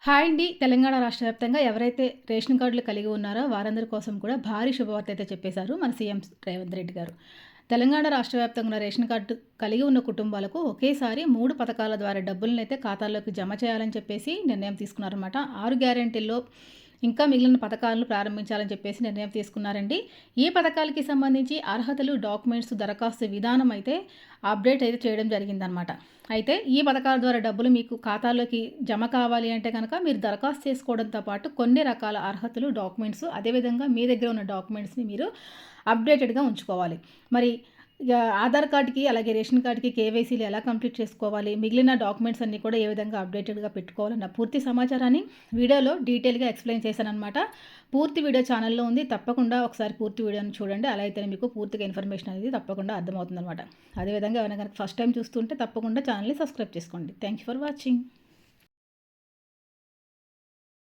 Hi అండి. తెలంగాణ రాష్ట్ర వ్యాప్తంగా ఎవరైతే రేషన్ కార్డులు కలిగి ఉన్నారో వారందరి కోసం కూడా భారీ శుభవార్త అయితే చెప్పేశారు మన సీఎం రేవంత్ రెడ్డి గారు. తెలంగాణ రాష్ట్ర వ్యాప్తంగా ఉన్న రేషన్ కార్డు కలిగి ఉన్న కుటుంబాలకు ఒకేసారి 3 పథకాల ద్వారా డబ్బులనైతే ఖాతాల్లోకి జమ చేయాలని చెప్పేసి నిర్ణయం తీసుకున్నారన్నమాట. 6 గ్యారంటీల్లో ఇంకా మిగిలిన పథకాలను ప్రారంభించాలని చెప్పేసి నిర్ణయం తీసుకున్నారండి. ఈ పథకాలకి సంబంధించి అర్హతలు, డాక్యుమెంట్స్, దరఖాస్తు విధానం అయితే అప్డేట్ అయితే చేయడం జరిగిందనమాట. అయితే ఈ పథకాల ద్వారా డబ్బులు మీకు ఖాతాలోకి జమ కావాలి అంటే కనుక మీరు దరఖాస్తు చేసుకోవడంతో పాటు కొన్ని రకాల అర్హతలు, డాక్యుమెంట్స్, అదేవిధంగా మీ దగ్గర ఉన్న డాక్యుమెంట్స్ని మీరు అప్డేటెడ్గా ఉంచుకోవాలి. మరి ఆధార్ కార్డ్‌కి, అలాగే రేషన్ కార్డ్‌కి కేవైసీలు ఎలా కంప్లీట్ చేసుకోవాలి, మిగిలిన డాక్యుమెంట్స్ అన్నీ కూడా ఏ విధంగా అప్డేటెడ్‌గా పెట్టుకోవాలన్న పూర్తి సమాచారాన్ని వీడియోలో డీటెయిల్‌గా ఎక్స్‌ప్లెయిన్ చేశాననమాట. పూర్తి వీడియో ఛానల్‌లో ఉంది. తప్పకుండా ఒకసారి పూర్తి వీడియోని చూడండి. అలా అయితేనే మీకు పూర్తిగా ఇన్ఫర్మేషన్ అనేది తప్పకుండా అర్థమవుతుందనమాట. అదేవిధంగా ఎవరైనా కనుక ఫస్ట్ టైం చూస్తుంటే తప్పకుండా ఛానల్‌ని సబ్స్క్రైబ్ చేసుకోండి. Thank you for watching.